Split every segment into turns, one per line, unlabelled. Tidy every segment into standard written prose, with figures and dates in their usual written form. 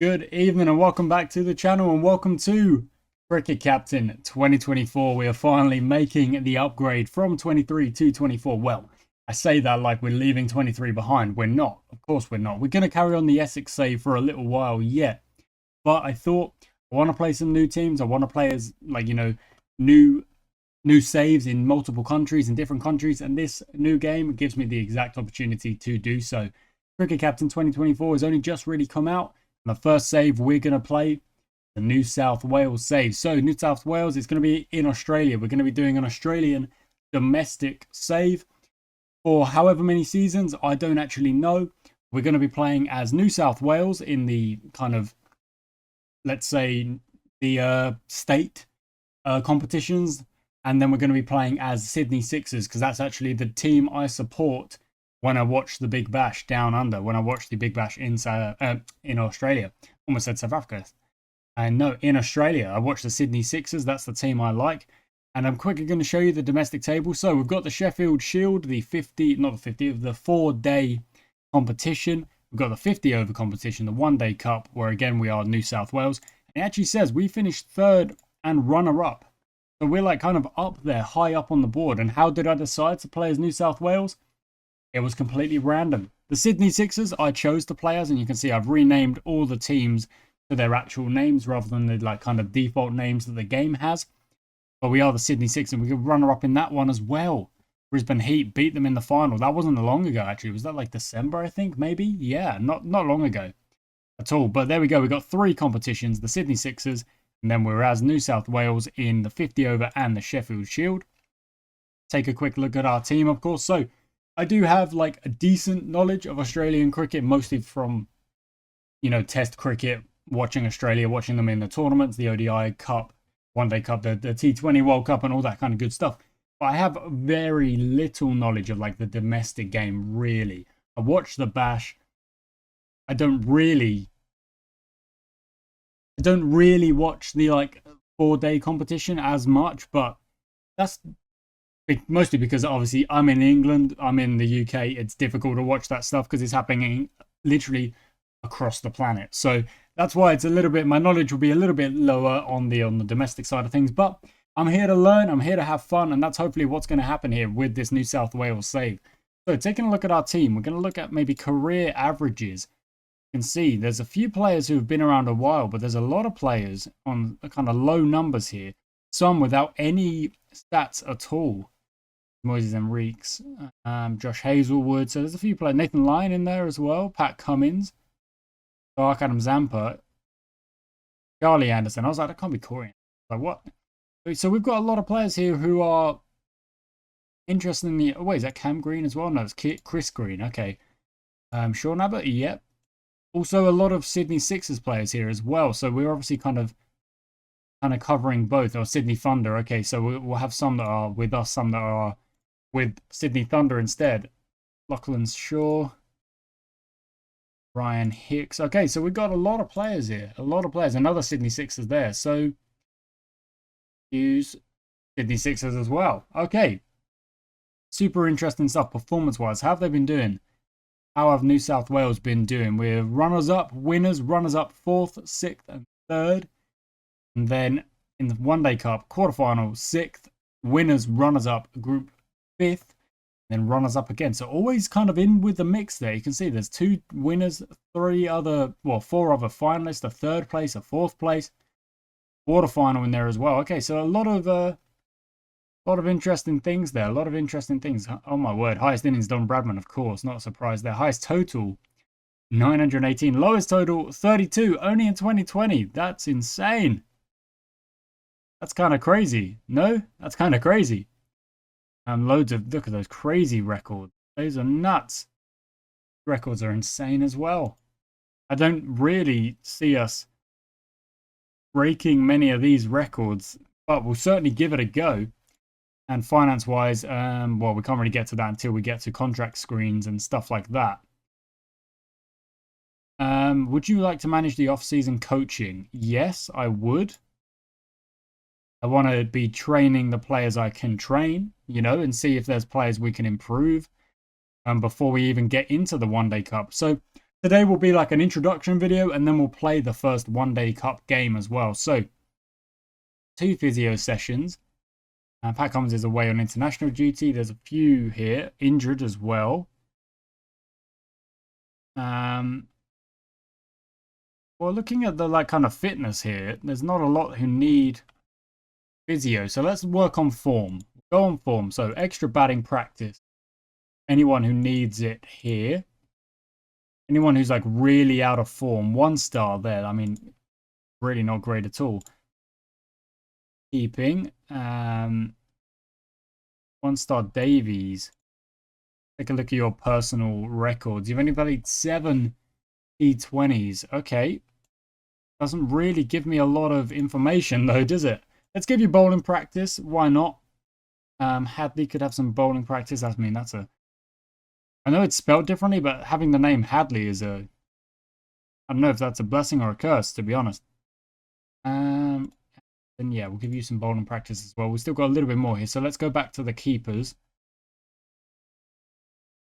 Good evening and welcome back to the channel and welcome to Cricket Captain 2024. We are finally making the upgrade from 23 to 24. Well, I say that like we're leaving 23 behind. We're not. Of course we're not. We're going to carry on the Essex save for a little while yet. But I thought I want to play some new teams. I want to play as new saves in multiple countries, in different countries. And this new game gives me the exact opportunity to do so. Cricket Captain 2024 has only just really come out. The first save we're going to play, the New South Wales save. So New South Wales is going to be in Australia. We're going to be doing an Australian domestic save for however many seasons. I don't actually know. We're going to be playing as New South Wales in the kind of, let's say, the state competitions. And then we're going to be playing as Sydney Sixers because that's actually the team I support when I watch the Big Bash down under, when I watch the Big Bash in Australia. Almost said South Africa. And no, in Australia, I watch the Sydney Sixers. That's the team I like. And I'm quickly going to show you the domestic table. So we've got the Sheffield Shield, the 4-day competition. We've got the 50 over competition, the 1-day cup, where again, we are New South Wales. And it actually says we finished third and runner-up. So we're like kind of up there, high up on the board. And how did I decide to play as New South Wales? It was completely random. The Sydney Sixers I chose to play as, and you can see I've renamed all the teams to their actual names rather than the like kind of default names that the game has. But we are the Sydney Sixers, and we could runner up in that one as well. Brisbane Heat beat them in the final. That wasn't long ago, actually. Was that like December, I think, maybe? Yeah, not long ago at all. But there we go. We got 3 competitions, the Sydney Sixers, and then we're as New South Wales in the 50 over and the Sheffield Shield. Take a quick look at our team, of course. So I do have like a decent knowledge of Australian cricket, mostly from, test cricket, watching Australia, watching them in the tournaments, the ODI Cup, 1-day Cup, the T20 World Cup and all that kind of good stuff. But I have very little knowledge of like the domestic game, really. I watch the Bash. I don't really watch the like 4-day competition as much, but that's mostly because obviously I'm in England, I'm in the UK. It's difficult to watch that stuff because it's happening literally across the planet. So that's why it's a little bit, my knowledge will be a little bit lower on the domestic side of things. But I'm here to learn, I'm here to have fun, and that's hopefully what's going to happen here with this New South Wales save. So taking a look at our team, we're going to look at maybe career averages. You can see there's a few players who have been around a while, but there's a lot of players on kind of low numbers here. Some without any stats at all. Moises Enriques, Josh Hazelwood. So there's a few players. Nathan Lyon in there as well. Pat Cummins. Dark Adam Zampa. Charlie Anderson. I was like, that can't be Corey. Like, what? So we've got a lot of players here who are interested in the... Oh, wait, is that Cam Green as well? No, it's Chris Green. Okay. Sean Abbott? Yep. Also, a lot of Sydney Sixers players here as well. So we're obviously kind of covering both. Or Sydney Thunder. Okay, so we'll have some that are with us, some that are with Sydney Thunder instead. Lachlan Shaw, Ryan Hicks. Okay, so we've got a lot of players here. A lot of players. Another Sydney Sixers there. So use Sydney Sixers as well. Okay. Super interesting stuff performance-wise. How have they been doing? How have New South Wales been doing? We're runners-up, winners, runners-up 4th, 6th, and 3rd. And then in the 1-day Cup, quarterfinal, 6th, winners, runners-up, group 5th, then runners up again. So always kind of in with the mix there. You can see there's 2 winners, 4 other finalists, a 3rd place, a 4th place, quarterfinal in there as well. Okay, so a lot of interesting things there. A lot of interesting things. Oh my word. Highest innings, Don Bradman, of course. Not a surprise there. Highest total, 918. Lowest total, 32. Only in 2020. That's insane. That's kind of crazy. No? That's kind of crazy. And loads of, look at those crazy records. Those are nuts. Records are insane as well. I don't really see us breaking many of these records, but we'll certainly give it a go. And finance-wise, well, we can't really get to that until we get to contract screens and stuff like that. Would you like to manage the off-season coaching? Yes, I would. I want to be training the players I can train, and see if there's players we can improve before we even get into the 1-day Cup. So today will be like an introduction video, and then we'll play the first one-day cup game as well. So 2 physio sessions. Pat Cummins is away on international duty. There's a few here injured as well. Well, looking at the kind of fitness here, there's not a lot who need physio. So let's work on form. Go on form. So extra batting practice. Anyone who needs it here. Anyone who's like really out of form. 1 star there. I mean, really not great at all. Keeping. 1 star Davies. Take a look at your personal records. You've only played 7 T20s. Okay. Doesn't really give me a lot of information though, does it? Let's give you bowling practice. Why not? Hadley could have some bowling practice. I mean, that's a... I know it's spelled differently, but having the name Hadley is a... I don't know if that's a blessing or a curse, to be honest. Then yeah, we'll give you some bowling practice as well. We've still got a little bit more here. So let's go back to the keepers.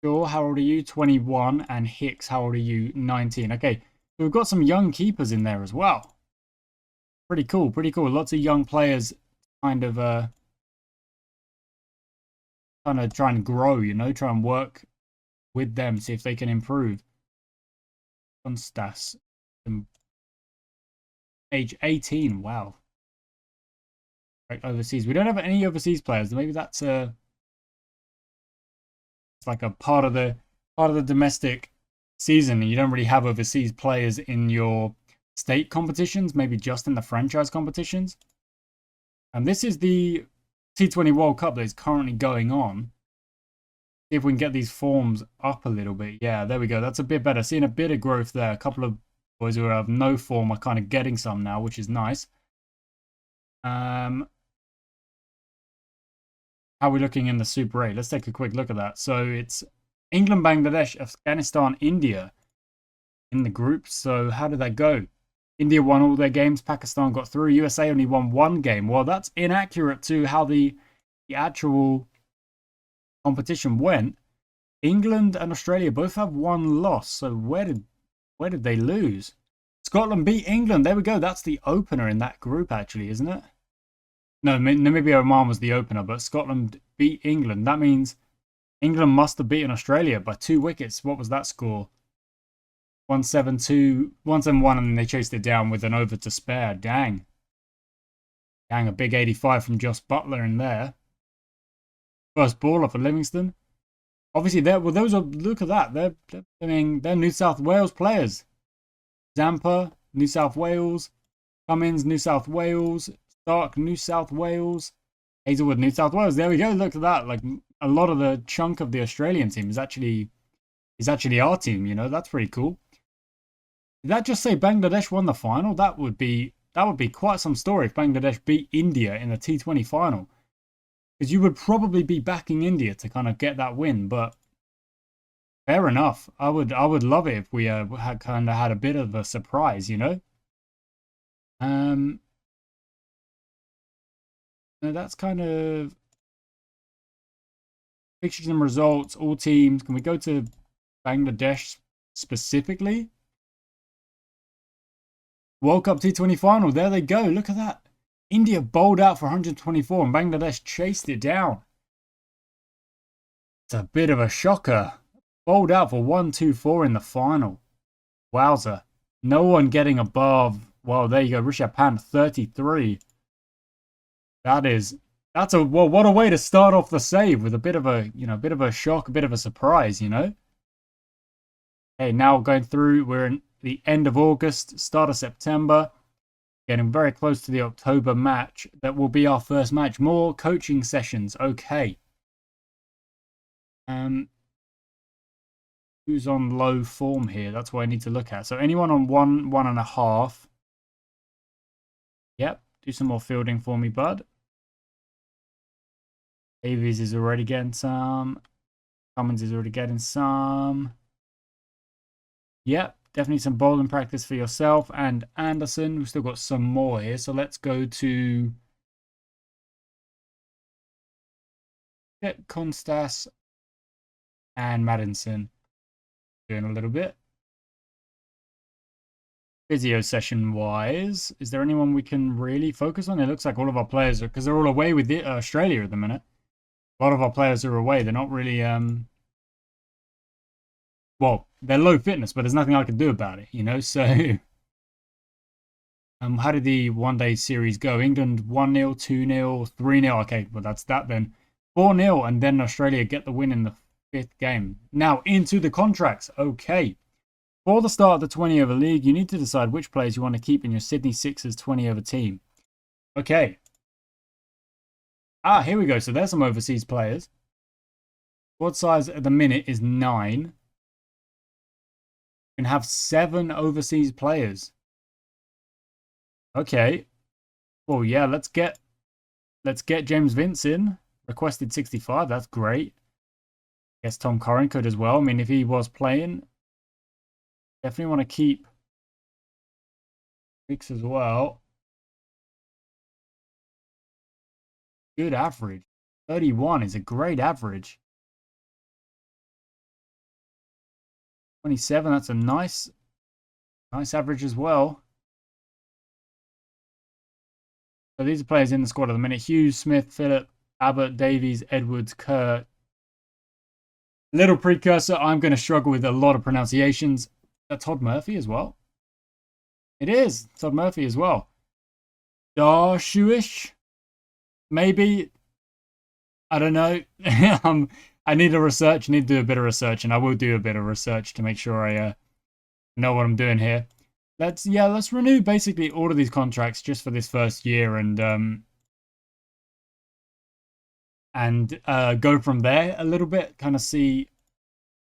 Shaw, how old are you? 21. And Hicks, how old are you? 19. Okay, so we've got some young keepers in there as well. Pretty cool, pretty cool. Lots of young players kind of try and grow, you know, try and work with them, see if they can improve. Constas, age 18, wow. Right, overseas. We don't have any overseas players. Maybe that's it's like a part of the domestic season, and you don't really have overseas players in your state competitions, maybe just in the franchise competitions. And this is the T20 World Cup that is currently going on. See if we can get these forms up a little bit. Yeah, there we go. That's a bit better. Seeing a bit of growth there. A couple of boys who have no form are kind of getting some now, which is nice. How are we looking in the Super 8? Let's take a quick look at that. So it's England, Bangladesh, Afghanistan, India in the group. So how did that go? India won all their games. Pakistan got through. USA only won 1 game. Well, that's inaccurate to how the actual competition went. England and Australia both have 1 loss. So where did they lose? Scotland beat England. There we go. That's the opener in that group, actually, isn't it? No, Namibia Oman was the opener, but Scotland beat England. That means England must have beaten Australia by 2 wickets. What was that score? 1-7-2, 1-7-1, and then they chased it down with an over to spare. Dang. Dang, a big 85 from Jos Buttler in there. First baller for Livingston. Obviously, those are, look at that. They're New South Wales players. Zampa, New South Wales. Cummins, New South Wales. Stark, New South Wales. Hazelwood, New South Wales. There we go. Look at that. Like, a lot of the chunk of the Australian team is actually our team, you know. That's pretty cool. Did that just say Bangladesh won the final? That would be quite some story if Bangladesh beat India in the T20 final. Because you would probably be backing India to kind of get that win, but fair enough. I would love it if we had kind of had a bit of a surprise, you know. No, that's kind of fixtures and results. All teams. Can we go to Bangladesh specifically? World Cup T20 final. There they go. Look at that. India bowled out for 124 and Bangladesh chased it down. It's a bit of a shocker. Bowled out for 124 in the final. Wowza. No one getting above. Well, there you go. Rishabh Pant, 33. That's a, well, what a way to start off the save with a bit of a, you know, a bit of a shock, a bit of a surprise, you know. Okay, now going through, we're in the end of August, start of September. Getting very close to the October match. That will be our first match. More coaching sessions. Okay. Who's on low form here? That's what I need to look at. So anyone on 1.5. Yep. Do some more fielding for me, bud. Davies is already getting some. Cummins is already getting some. Yep. Definitely some bowling practice for yourself and Anderson. We've still got some more here. So let's go to get Constas and Madison doing a little bit. physio session wise, is there anyone we can really focus on? It looks like all of our players are, because they're all away with Australia at the minute. A lot of our players are away. They're not really, well, they're low fitness, but there's nothing I can do about it, you know? So, how did the one-day series go? England 1-0, 2-0, 3-0. Okay, well, that's that then. 4-0, and then Australia get the win in the 5th game. Now, into the contracts. Okay. For the start of the 20 over league, you need to decide which players you want to keep in your Sydney Sixers 20 over team. Okay. Here we go. So there's some overseas players. Squad size at the minute is 9. You can have 7 overseas players. Okay. Well, yeah, let's get James Vince in. Requested 65. That's great. Guess Tom Curran could as well. I mean, if he was playing, definitely want to keep Hicks as well. Good average. 31 is a great average. 27, that's a nice average as well. So these are players in the squad at the minute. Hughes, Smith, Phillip, Abbott, Davies, Edwards, Kerr. Little precursor, I'm going to struggle with a lot of pronunciations. That's Todd Murphy as well. It is Todd Murphy as well. Jos3h, maybe. I don't know. I need to research. I need to do a bit of research, and I will do a bit of research to make sure I know what I'm doing here. Let's renew basically all of these contracts just for this first year, and go from there a little bit. Kind of see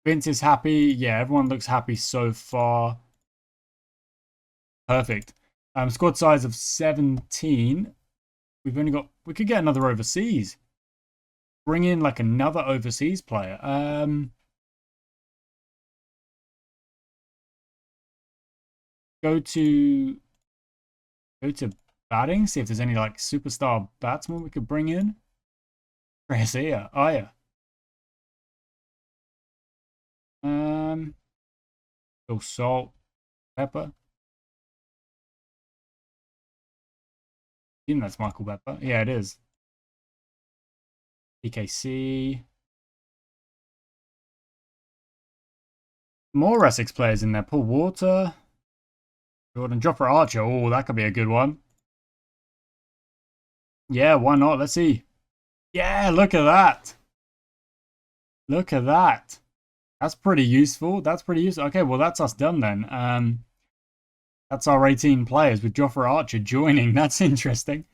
Vince is happy. Yeah, everyone looks happy so far. Perfect. Squad size of 17. We've only got. We could get another overseas. Bring in like another overseas player. Go to batting. See if there's any like superstar batsmen we could bring in. Garcia. Oh yeah. Salt, pepper. I think that's Michael Pepper. Yeah, it is. PKC. More Essex players in there. Paul Water. Jordan Jofra Archer. Oh, that could be a good one. Yeah, why not? Let's see. Yeah, look at that. Look at that. That's pretty useful. That's pretty useful. Okay, well, that's us done then. That's our 18 players with Jofra Archer joining. That's interesting.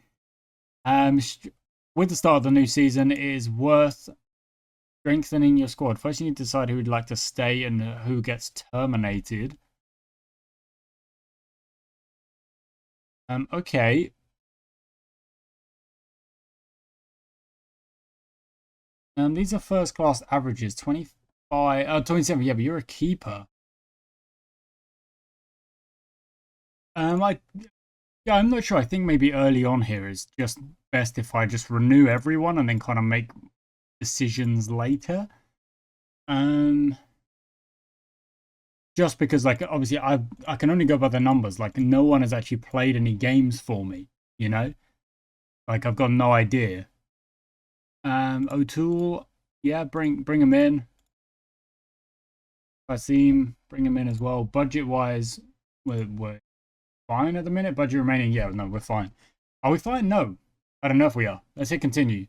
With the start of the new season, it is worth strengthening your squad. First, you need to decide who would like to stay and who gets terminated. Okay. These are first class averages. 25, 27. Yeah, but you're a keeper. I'm not sure. I think maybe early on here is just best if I just renew everyone and then kind of make decisions later. Just because, like, obviously I can only go by the numbers. Like, no one has actually played any games for me, you know? Like, I've got no idea. O'Toole, yeah, bring him in. Fasim, bring him in as well. Budget-wise, we're fine at the minute. Budget remaining, yeah, no, we're fine. Are we fine? No. I don't know if we are. Let's hit continue.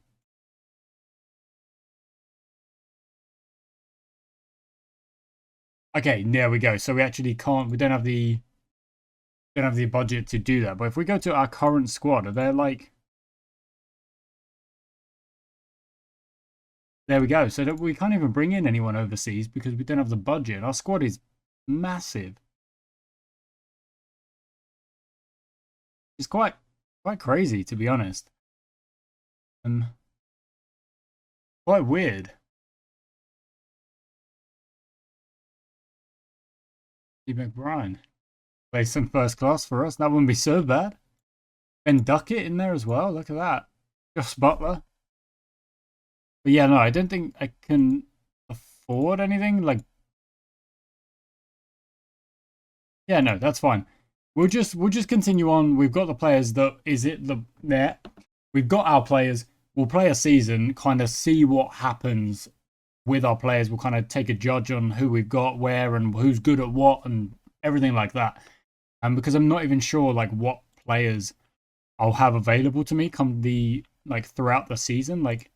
Okay, there we go. So we actually can't, we don't have the budget to do that. But if we go to our current squad, are they like, there we go. So that we can't even bring in anyone overseas because we don't have the budget. Our squad is massive. It's quite crazy, to be honest. Quite weird. Steve McBride play some first class for us. That wouldn't be so bad. Ben Duckett in there as well. Look at that. Josh Butler. But yeah, no, I don't think I can afford anything. Like, yeah, no, that's fine. we'll just continue on. We've got the players that is it the there. We've got our players. We'll play a season, kind of see what happens with our players. We'll kind of take a judge on who we've got where and who's good at what and everything like that. And because I'm not even sure like what players I'll have available to me come the like throughout the season. Like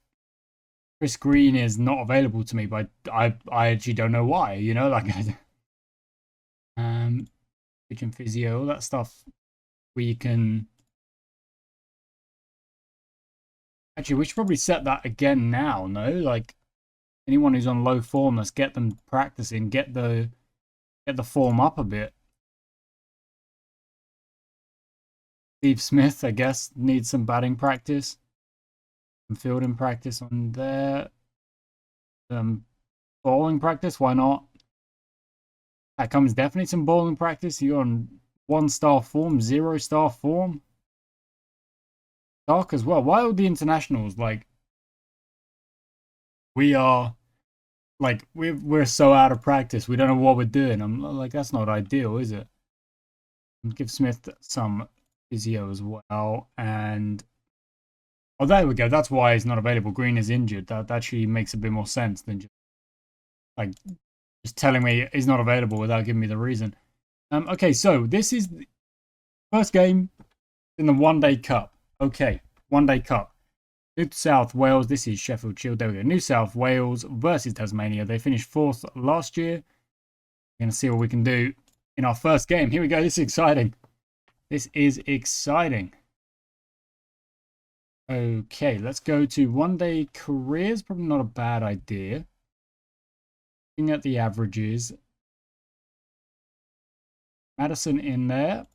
Chris Green is not available to me, but I actually don't know why. You know, like kitchen physio, all that stuff. We can actually we should probably set that again now. No, like anyone who's on low form, let's get them practicing, get the form up a bit. Steve Smith, I guess, needs some batting practice, some fielding practice on there. Bowling practice, why not? That comes definitely some bowling practice. You're on 1-star form, 0-star form. Dark as well. Why are the internationals like we are like we're so out of practice, we don't know what we're doing. I'm like, that's not ideal, is it? Give Smith some physio as well. And oh, there we go. That's why he's not available. Green is injured. That actually makes a bit more sense than just like just telling me he's not available without giving me the reason. Okay, so this is the first game in the One-Day Cup. Okay, One-Day Cup. New South Wales. This is Sheffield Shield. There we go. New South Wales versus Tasmania. They finished 4th last year. We're going to see what we can do in our first game. Here we go. This is exciting. This is exciting. Okay, let's go to One-Day Careers. Probably not a bad idea. Looking at the averages. Madison in there.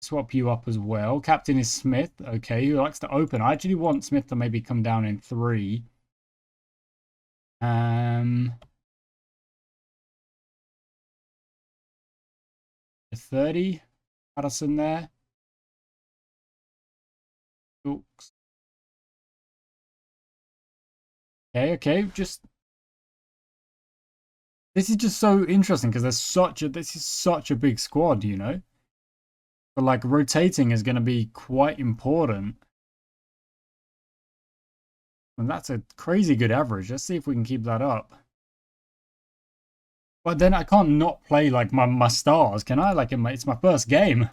Swap you up as well. Captain is Smith. Okay, who likes to open. I actually want Smith to maybe come down in 3. 30. Madison there. Oops. Okay, just this is just so interesting because this is such a big squad, you know. But like rotating is going to be quite important. And that's a crazy good average. Let's see if we can keep that up. But then I can't not play like my stars, can I? Like it's my first game.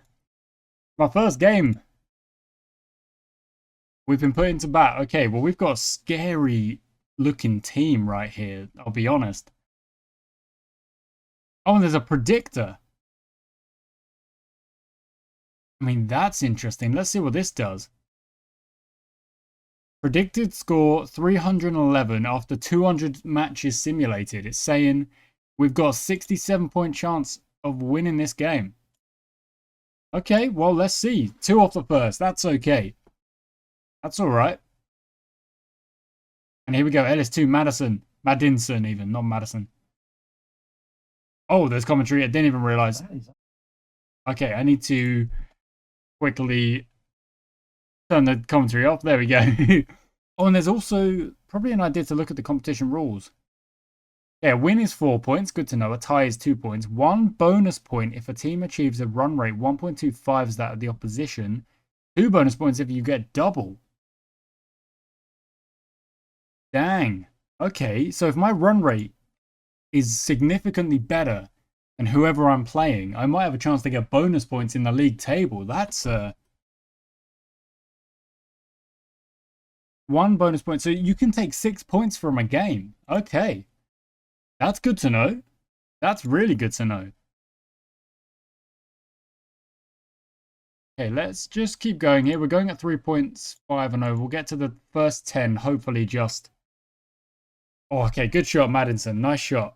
My first game. We've been put into bat. Okay, well we've got a scary looking team right here, I'll be honest. Oh, and there's a predictor. I mean, that's interesting. Let's see what this does. Predicted score 311 after 200 matches simulated. It's saying we've got a 67-point chance of winning this game. Okay, well, let's see. 2 off the first. That's okay. That's all right. And here we go. LS2 Madison. Madinson even, not Madison. Oh, there's commentary. I didn't even realize. Okay, I need to quickly turn the commentary off. There we go. Oh, and there's also probably an idea to look at the competition rules. Yeah, win is 4 points. Good to know. A tie is 2 points. 1 bonus point if a team achieves a run rate 1.25 is that of the opposition. 2 bonus points if you get double. Dang. Okay, so if my run rate is significantly better than whoever I'm playing, I might have a chance to get bonus points in the league table. That's 1 bonus point. So you can take 6 points from a game. Okay. That's good to know. That's really good to know. Okay, let's just keep going here. We're going at 3.5 and over. We'll get to the first 10, hopefully just... Oh, okay, good shot, Madison. Nice shot.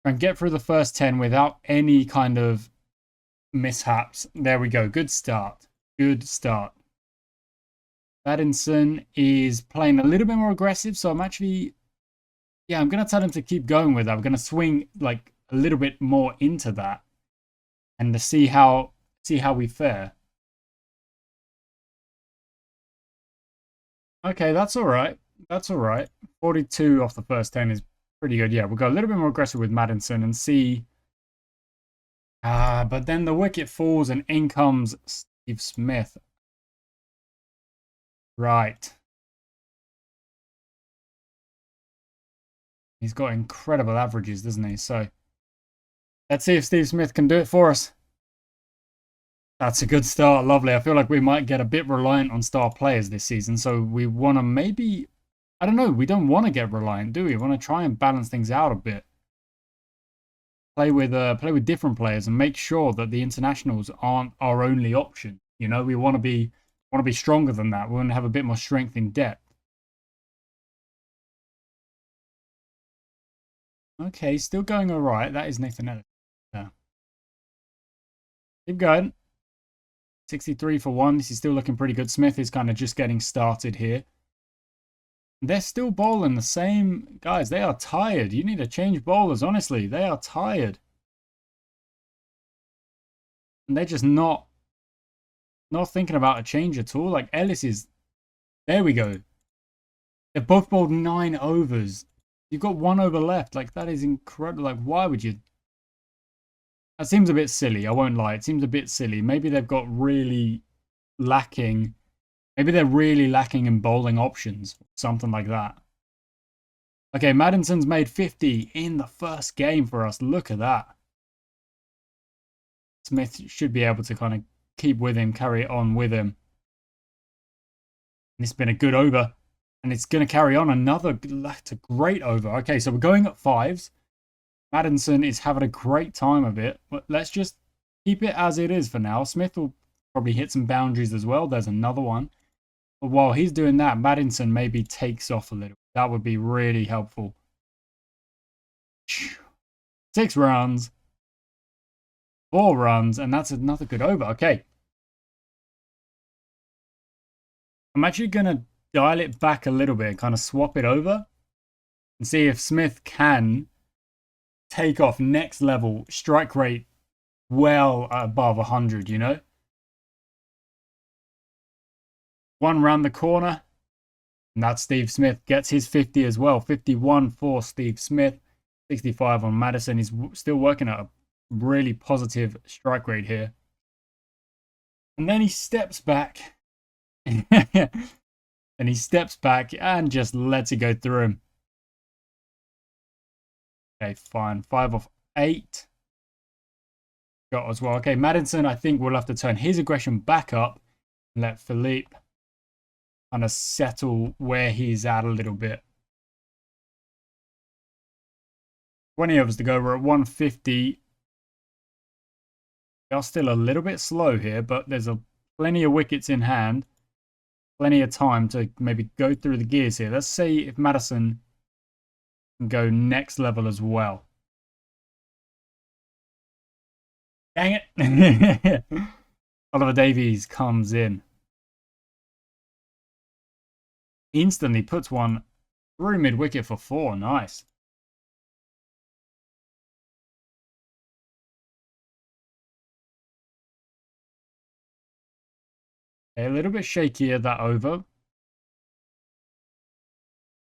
And get through the first 10 without any kind of mishaps. There we go. Good start. Good start. Madison is playing a little bit more aggressive, so I'm actually... Yeah, I'm going to tell him to keep going with that. I'm going to swing like a little bit more into that and to see how we fare. Okay, that's all right. That's all right. 42 off the first 10 is pretty good. Yeah, we'll go a little bit more aggressive with Madison and see But then the wicket falls and in comes Steve Smith. Right. He's got incredible averages, doesn't he? So let's see if Steve Smith can do it for us. That's a good start. Lovely. I feel like we might get a bit reliant on star players this season. So we want to maybe, I don't know, we don't want to get reliant, do we? We want to try and balance things out a bit. Play with different players and make sure that the internationals aren't our only option. You know, we want to be stronger than that. We want to have a bit more strength in depth. Okay, still going all right. That is Nathan Ellis. Yeah. Keep going. 63 for 1. This is still looking pretty good. Smith is kind of just getting started here. They're still bowling the same. Guys, they are tired. You need to change bowlers, honestly. They are tired. And they're just not thinking about a change at all. Like, Ellis is... There we go. They've both bowled 9 overs. You've got 1 over left. Like, that is incredible. Like, why would you... That seems a bit silly. I won't lie. It seems a bit silly. Maybe they've got really lacking... Maybe they're really lacking in bowling options. Something like that. Okay, Maddison's made 50 in the first game for us. Look at that. Smith should be able to kind of keep with him, carry it on with him. And it's been a good over. And it's going to carry on another. That's a great over. Okay, so we're going at 5s. Maddison is having a great time of it. But let's just keep it as it is for now. Smith will probably hit some boundaries as well. There's another one. But while he's doing that, Maddison maybe takes off a little. That would be really helpful. 6 runs. 4 runs. And that's another good over. Okay. I'm actually going to dial it back a little bit. Kind of swap it over. And see if Smith can take off next level strike rate well above 100, you know? One round the corner. And that's Steve Smith. Gets his 50 as well. 51 for Steve Smith. 65 on Maddison. He's still working at a really positive strike rate here. And then he steps back. And he steps back and just lets it go through him. Okay, fine. 5 off 8. Got as well. Okay, Maddison, I think we'll have to turn his aggression back up and let Philippe kind of settle where he's at a little bit. 20 overs to go. We're at 150. We are still a little bit slow here, but there's plenty of wickets in hand. Plenty of time to maybe go through the gears here. Let's see if Maddison can go next level as well. Dang it. Oliver Davies comes in. Instantly puts one through mid-wicket for 4. Nice. A little bit shakier that over.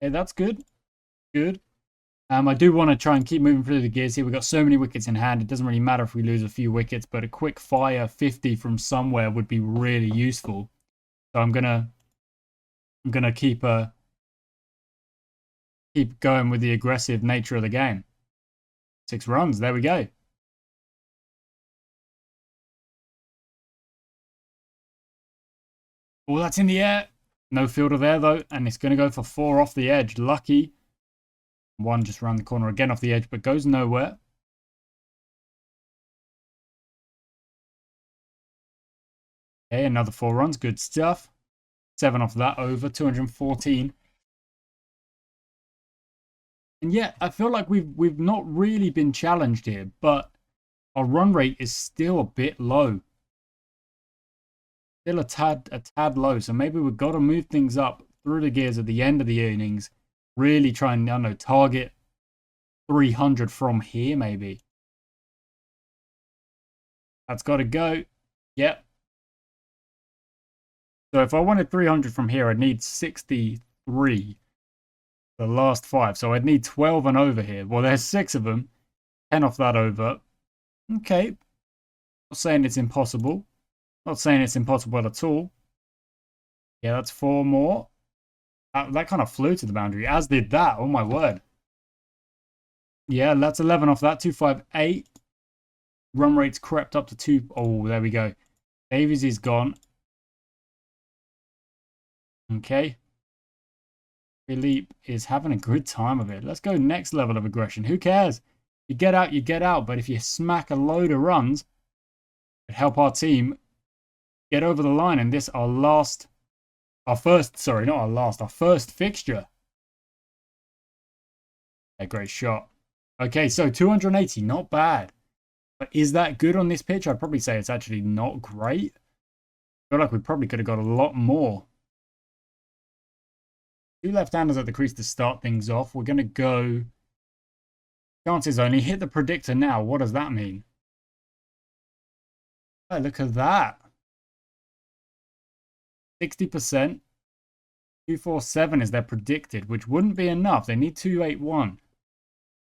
Okay, that's good. Good. I do want to try and keep moving through the gears here. We've got so many wickets in hand. It doesn't really matter if we lose a few wickets, but a quick fire 50 from somewhere would be really useful. So I'm gonna keep going with the aggressive nature of the game. 6 runs. There we go. Oh, that's in the air. No fielder there, though. And it's going to go for 4 off the edge. Lucky. 1 just around the corner again off the edge, but goes nowhere. Okay, another 4 runs. Good stuff. 7 off that over. 214. And yeah, I feel like we've not really been challenged here, but our run rate is still a bit low. Still a tad low. So maybe we've got to move things up through the gears at the end of the innings. Really try and, I don't know, target 300 from here, maybe. That's got to go. Yep. So if I wanted 300 from here, I'd need 63. The last 5. So I'd need 12 and over here. Well, there's 6 of them. 10 off that over. Okay. Not saying it's impossible. Not saying it's impossible at all. Yeah, that's 4 more. That kind of flew to the boundary, as did that. Oh, my word. Yeah, that's 11 off that. 258. Run rate's crept up to 2. Oh, there we go. Davies is gone. Okay. Philippe is having a good time of it. Let's go next level of aggression. Who cares? You get out, you get out. But if you smack a load of runs, it help our team get over the line. And this, our first fixture. A great shot. Okay, so 280, not bad. But is that good on this pitch? I'd probably say it's actually not great. I feel like we probably could have got a lot more. 2 left-handers at the crease to start things off. We're going to go chances only. Hit the predictor now. What does that mean? Oh, look at that. 60%. 247 is their predicted, which wouldn't be enough. They need 281.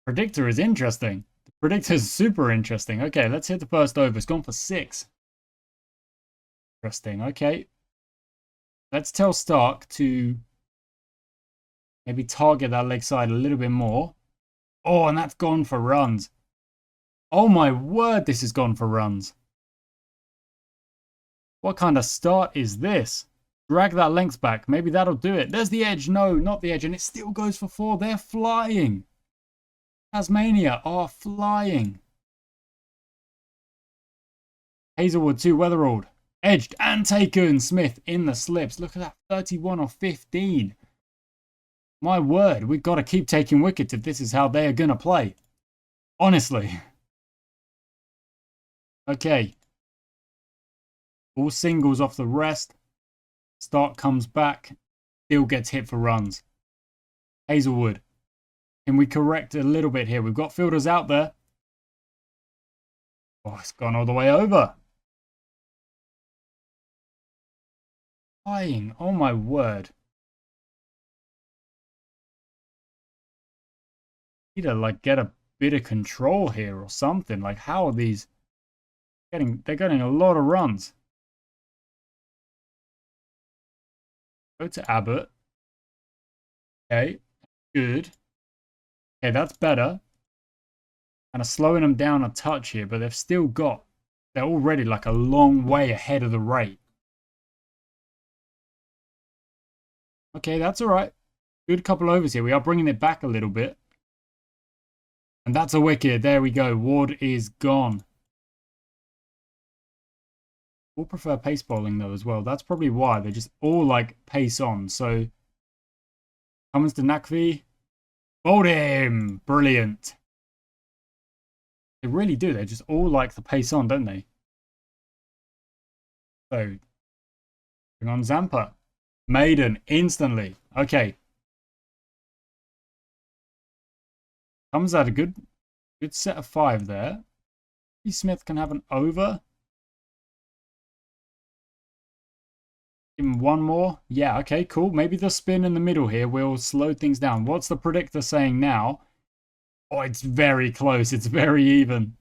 Predictor is interesting. The predictor is super interesting. Okay, let's hit the first over. It's gone for 6. Interesting. Okay. Let's tell Stark to maybe target that leg side a little bit more. Oh, and that's gone for runs. Oh my word, this has gone for runs. What kind of start is this? Drag that length back. Maybe that'll do it. There's the edge. No, not the edge. And it still goes for 4. They're flying. Tasmania are flying. Hazelwood to Weatherald. Edged and taken. Smith in the slips. Look at that. 31 or 15. My word. We've got to keep taking wickets if this is how they are going to play. Honestly. Okay. All singles off the rest. Stark comes back. Still gets hit for runs. Hazelwood. Can we correct a little bit here? We've got fielders out there. Oh, it's gone all the way over. Flying. Oh my word. Need to like get a bit of control here or something. Like how are these they're getting a lot of runs. Go to Abbott. Okay. Good. Okay, that's better. Kind of slowing them down a touch here, but they're already like a long way ahead of the rate. Okay, that's all right. Good couple overs here. We are bringing it back a little bit. And that's a wicket. There we go. Ward is gone. We'll prefer pace bowling though as well. That's probably why. They're just all like pace on. So Cummins to Nakvi. Bowled him. Brilliant. They really do. They just all like the pace on, don't they? So bring on Zampa. Maiden instantly. Okay. Comes out a good set of 5 there. Smith can have an over. Give him one more. Yeah, okay, cool. Maybe the spin in the middle here will slow things down. What's the predictor saying now? Oh, it's very close. It's very even.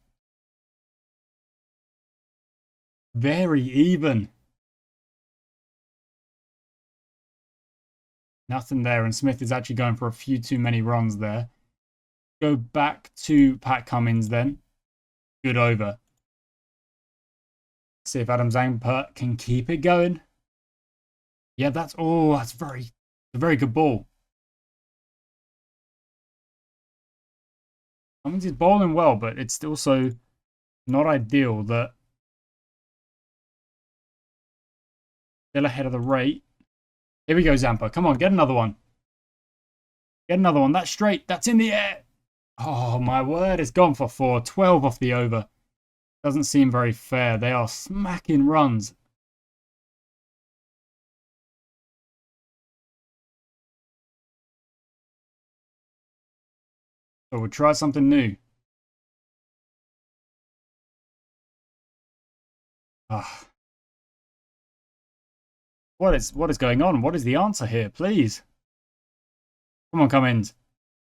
Very even. Nothing there, and Smith is actually going for a few too many runs there. Go back to Pat Cummins then. Good over. See if Adam Zampa can keep it going. Yeah, that's a very good ball. Cummins is bowling well, but it's also not ideal that still ahead of the rate. Here we go, Zampa. Come on, get another one. Get another one. That's straight. That's in the air. Oh, my word. It's gone for 4. 12 off the over. Doesn't seem very fair. They are smacking runs. So we'll try something new. Ah. What is going on? What is the answer here? Please. Come on, Cummins.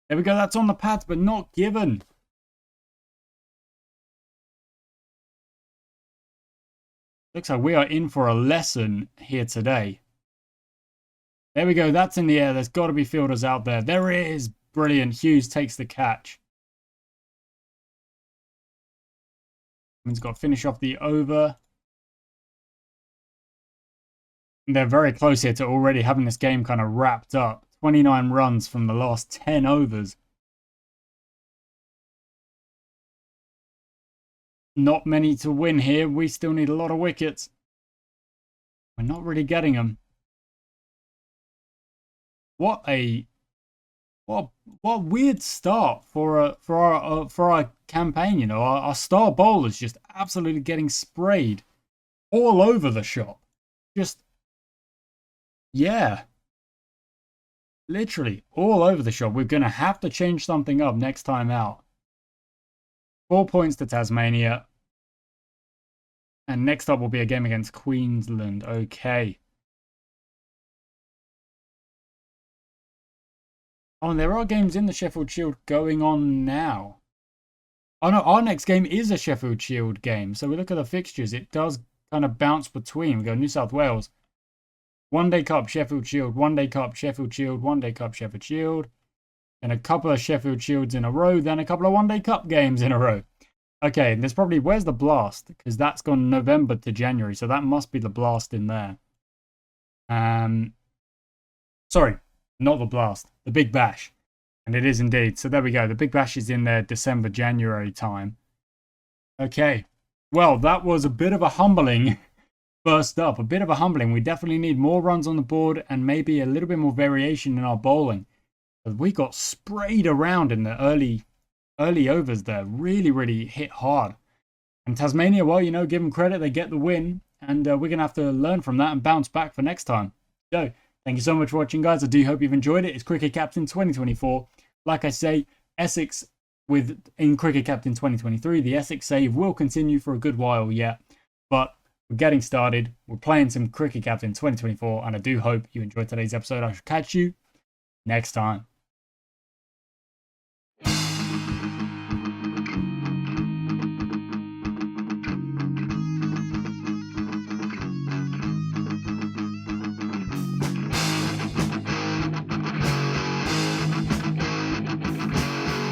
There we go. That's on the pads, but not given. Looks like we are in for a lesson here today. There we go. That's in the air. There's got to be fielders out there. There is. Brilliant. Hughes takes the catch. He's got to finish off the over. And they're very close here to already having this game kind of wrapped up. 29 runs from the last 10 overs. Not many to win here. We still need a lot of wickets. We're not really getting them. What a weird start for our campaign. You know, our star bowler's just absolutely getting sprayed all over the shop. Just, yeah, literally all over the shop. We're gonna have to change something up next time out. 4 points to Tasmania. And next up will be a game against Queensland. Okay. Oh, and there are games in the Sheffield Shield going on now. Oh no, our next game is a Sheffield Shield game. So we look at the fixtures. It does kind of bounce between. We go New South Wales. One Day Cup, Sheffield Shield. One Day Cup, Sheffield Shield. One Day Cup, Sheffield Shield. And a couple of Sheffield Shields in a row. Then a couple of One Day Cup games in a row. Okay, there's probably, where's the Blast? Because that's gone November to January, so that must be the Blast in there. Sorry, not the Blast, the Big Bash. And it is indeed. So there we go. The Big Bash is in there December, January time. Okay, well, that was a bit of a humbling first up. A bit of a humbling. We definitely need more runs on the board and maybe a little bit more variation in our bowling. But we got sprayed around in the early overs there. Really hit hard. And Tasmania, well, you know, give them credit. They get the win. And we're going to have to learn from that and bounce back for next time. So, thank you so much for watching, guys. I do hope you've enjoyed it. It's Cricket Captain 2024. Like I say, Essex in Cricket Captain 2023. The Essex save will continue for a good while yet. But we're getting started. We're playing some Cricket Captain 2024. And I do hope you enjoyed today's episode. I shall catch you next time.